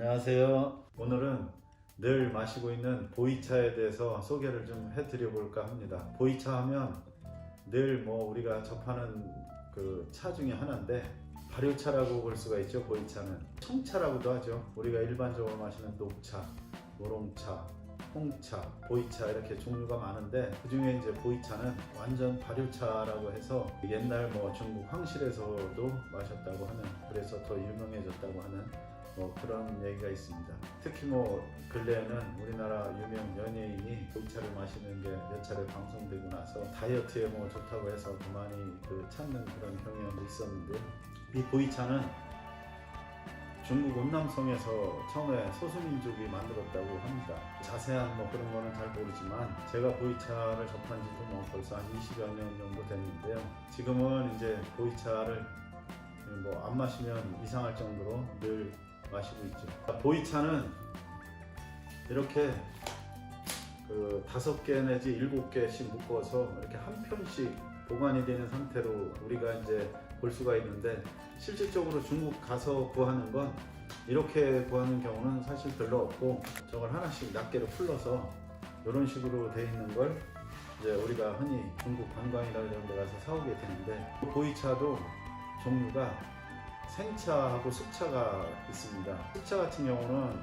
안녕하세요. 오늘은 늘 마시고 있는 보이차에 대해서 소개를 좀 해드려 볼까 합니다. 보이차 하면 늘 우리가 접하는 그 차 중에 하나인데 발효차라고 볼 수가 있죠. 보이차는 청차라고도 하죠. 우리가 일반적으로 마시는 녹차, 우롱차, 홍차, 보이차 이렇게 종류가 많은데 그 중에 이제 보이차는 완전 발효차라고 해서 옛날 중국 황실에서도 마셨다고 하는, 그래서 더 유명해졌다고 하는 그런 얘기가 있습니다. 특히 근래에는 우리나라 유명 연예인이 보이차를 마시는 게 몇 차례 방송되고 나서 다이어트에 좋다고 해서 더 많이 찾는 그런 경향도 있었는데, 이 보이차는 중국 운남성에서 처음에 소수민족이 만들었다고 합니다. 자세한 그런 거는 잘 모르지만 제가 보이차를 접한 지도 벌써 한 20여 년 정도 됐는데요. 지금은 이제 보이차를 안 마시면 이상할 정도로 늘 마시고 있죠. 보이차는 이렇게 5개 내지 7개씩 묶어서 이렇게 한 편씩 보관이 되는 상태로 우리가 이제 볼 수가 있는데, 실질적으로 중국 가서 구하는 건 이렇게 구하는 경우는 사실 별로 없고, 저걸 하나씩 낱개로 풀러서 이런 식으로 되어 있는 걸 이제 우리가 흔히 중국 관광이나 이런 데 가서 사오게 되는데, 보이차도 종류가 생차하고 숙차가 있습니다. 숙차 같은 경우는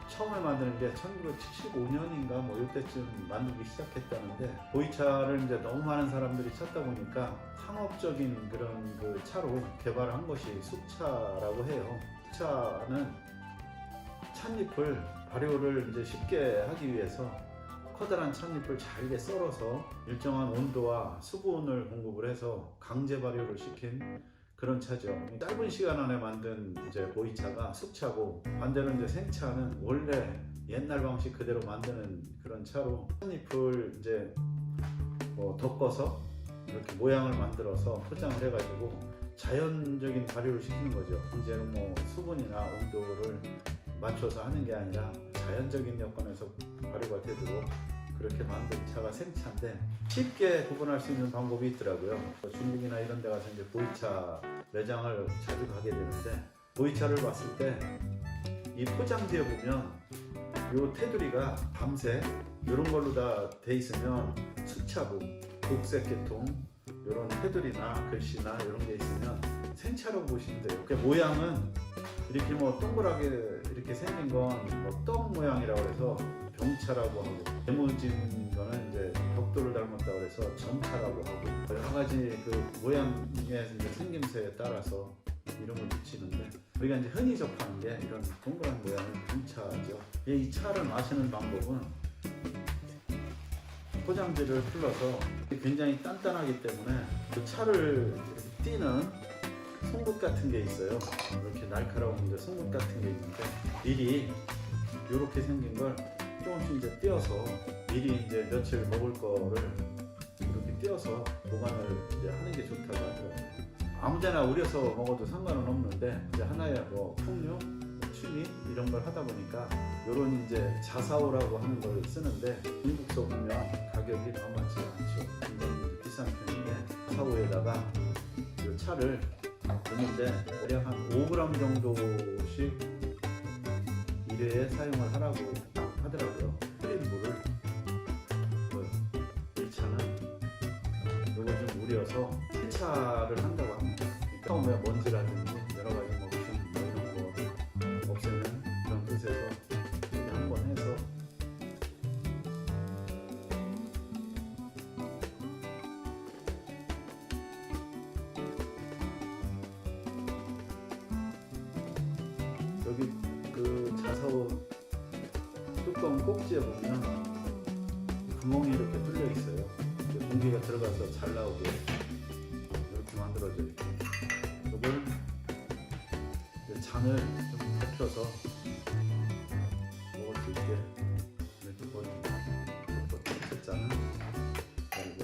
처음에 만드는 게 1975년인가 이때쯤 만들기 시작했다는데, 보이차를 이제 너무 많은 사람들이 찾다 보니까 상업적인 그런 차로 개발한 것이 숙차라고 해요. 숙차는 찻잎을 발효를 이제 쉽게 하기 위해서 커다란 찻잎을 잘게 썰어서 일정한 온도와 수분을 공급을 해서 강제 발효를 시킨 그런 차죠. 짧은 시간 안에 만든 이제 보이차가 숙차고, 반대로 이제 생차는 원래 옛날 방식 그대로 만드는 그런 차로 찻잎을 이제 덮어서 이렇게 모양을 만들어서 포장을 해가지고 자연적인 발효를 시키는 거죠. 이제는 수분이나 온도를 맞춰서 하는 게 아니라 자연적인 여건에서 발효가 되도록 그렇게 만든 차가 생차인데, 쉽게 구분할 수 있는 방법이 있더라고요. 중국이나 이런 데 가서 이제 보이차 매장을 자주 가게 되는데, 보이차를 봤을 때 이 포장지에 보면 요 테두리가 밤색 이런 걸로 다 돼 있으면 숙차고, 녹색 계통 이런 테두리나 글씨나 이런 게 있으면 생차라고 보시면 돼요. 그 모양은 이렇게 동그랗게 이렇게 생긴 건 떡 모양이라고 해서 병차라고 하고, 네모진 거는 이제 벽돌을 닮았다고 해서 점차라고 하고, 여러 가지 모양의 생김새에 따라서 이름을 붙이는데, 우리가 이제 흔히 접하는 게 이런 동그란 모양의 병차죠. 이 차를 마시는 방법은 포장지를 풀러서 굉장히 단단하기 때문에 그 차를 띄는 송곳 같은 게 있어요. 이렇게 날카로운 송곳 같은 게 있는데, 미리 이렇게 생긴 걸 조금씩 이제 띄어서 미리 이제 며칠 먹을 거를 이렇게 띄어서 보관을 이제 하는 게 좋다고 하더라고요. 아무데나 우려서 먹어도 상관은 없는데, 이제 하나의 풍류, 취미 이런 걸 하다 보니까 요런 이제 자사오라고 하는 걸 쓰는데, 중국서 보면 가격이 만만치 않죠. 굉장히 비싼 편인데, 자사오에다가 이 차를 넣는데 대략 한 5g 정도씩 1회에 사용을 하라고 하더라고요. 끓인 물을 1차는 요거 좀 우려서 세차를 한다고 합니다. 처음에 먼지라든지 여러 가지 이런 거 없애는 그런 뜻에서 한번 해서 여기 자사오 뚜껑 꼭지에 보면 구멍이 이렇게 뚫려 있어요. 공기가 들어가서 잘 나오게 이렇게 만들어져 있고, 이걸 잔을 좀 덮여서 먹을 수 있게 이렇게 보입니다. 첫째 잔은 그리고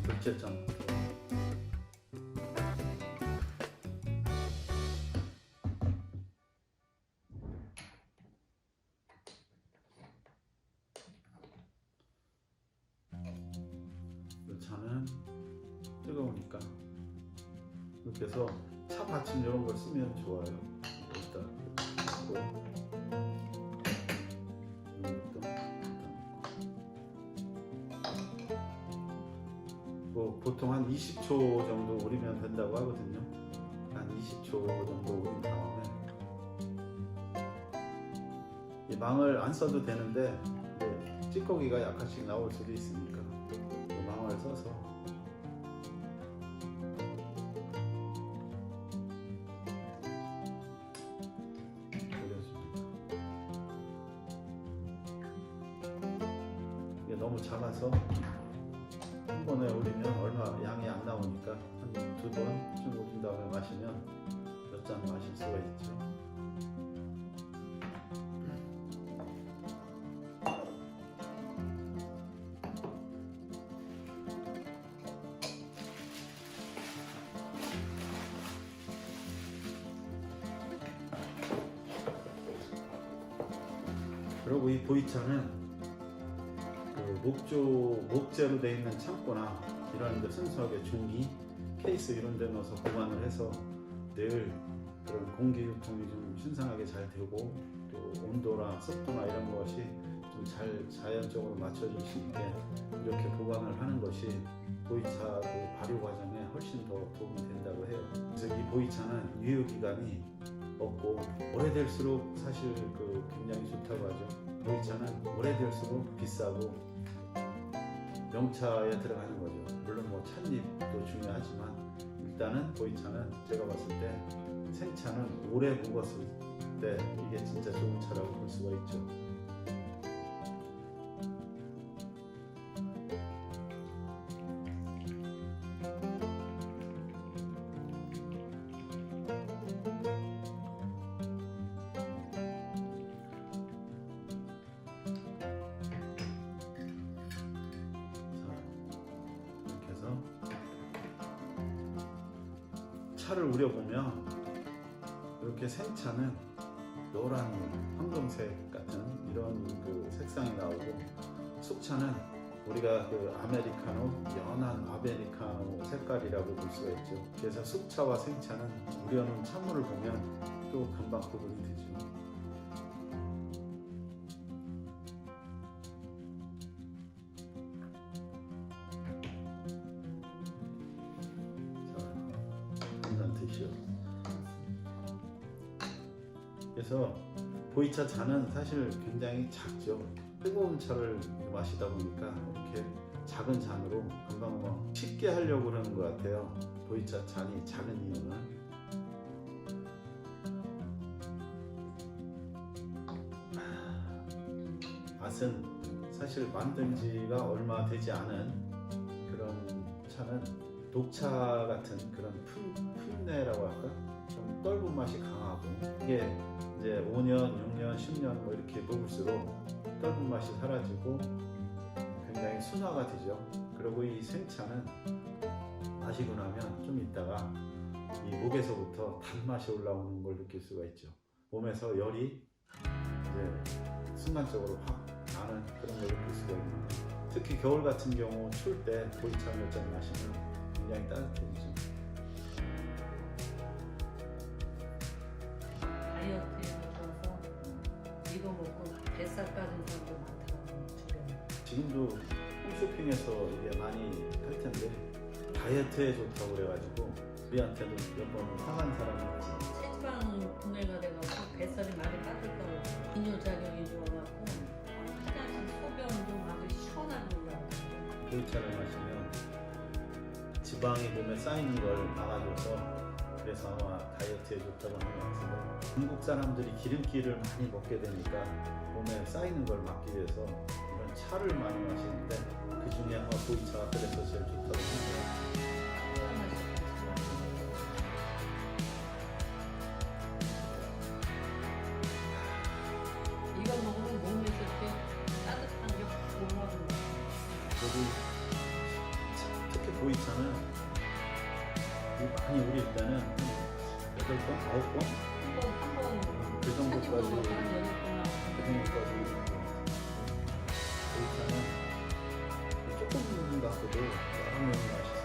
둘째 잔. 차는 뜨거우니까 이렇게 해서 차 받침 이런 걸 쓰면 좋아요. 일단 보통 한 20초 정도 우리면 된다고 하거든요. 한 20초 정도 우린 다음에 이 망을 안 써도 되는데 찌꺼기가 약간씩 나올 수도 있으니까 이 망을 써서 올려줍니다. 이게 너무 작아서 한 번에 우리면 얼마 양이 안 나오니까 한 2번쯤 우린 다음에 마시면 몇 잔 마실 수가 있죠. 그리고 이 보이차는 목재로 되어 있는 창고나 이런 데 순수하게 종이, 케이스 이런 데 넣어서 보관을 해서 늘 그런 공기 유통이 좀 신선하게 잘 되고 또 온도나 습도나 이런 것이 좀 잘 자연적으로 맞춰질 수 있게 이렇게 보관을 하는 것이 보이차 발효 과정에 훨씬 더 도움이 된다고 해요. 그래서 이 보이차는 유효기간이 없고 오래될수록 사실 굉장히 좋다고 하죠. 보이차는 오래될수록 비싸고 명차에 들어가는 거죠. 물론 뭐 찻잎도 중요하지만 일단은 보이차는 제가 봤을 때 생차는 오래 묵었을 때 이게 진짜 좋은 차라고 볼 수가 있죠. 차를 우려보면 이렇게 생차는 노란 황금색 같은 이런 색상이 나오고 숙차는 우리가 아메리카노, 연한 아메리카노 색깔이라고 볼 수가 있죠. 그래서 숙차와 생차는 우려놓은 차물을 보면 또 금방 구분이 되죠. 그래서 보이차 잔은 사실 굉장히 작죠. 뜨거운 차를 마시다 보니까 이렇게 작은 잔으로 금방 쉽게 하려고 그러는 것 같아요. 보이차 잔이 작은 이유는 맛은 사실 만든 지가 얼마 되지 않은 그런 차는 녹차 같은 그런 풋내라고 할까? 좀 떫은 맛이 강하고 이게 이제 5년, 6년, 10년 뭐 이렇게 먹을수록 떫은 맛이 사라지고 굉장히 순화가 되죠. 그리고 이 생차는 마시고 나면 좀 있다가 이 목에서부터 단맛이 올라오는 걸 느낄 수가 있죠. 몸에서 열이 이제 순간적으로 확 나는 그런 걸 느낄 수가 있는데 특히 겨울 같은 경우 추울 때 보이차 몇 잔 마시면 굉장히 따뜻해지죠. 다이어트에 좋아서 이거 먹고 뱃살 빠진 사람도 많다고 주변에. 지금도 홈쇼핑에서 이게 많이 팔 텐데 다이어트에 좋다고 그래가지고 우리한테도 몇 번 사간 사람이 있지. 체지방 분해가 돼가지고 뱃살이 많이 빠졌다고 이뇨작용이 좋아갖고 화장실 소변도 아주 시원하게 올라가고. 보이차를 마시면 지방이 몸에 쌓이는 걸 막아줘서 그래서 아마 다이어트에 좋다고 하는 것 같은데 중국 사람들이 기름기를 많이 먹게 되니까 몸에 쌓이는 걸 막기 위해서 이런 차를 많이 마시는데 그 중에 아마 보이차가 그래서 제일 좋다고 생각해요. 이거 먹으면 몸에서 이렇게 따뜻한 게 올라오는 거야. 그리고 특히 보이차는 많이 우릴 때는 8번, 9번? 그 정도까지 보이차는 조금 갖고도 여러 명이 마실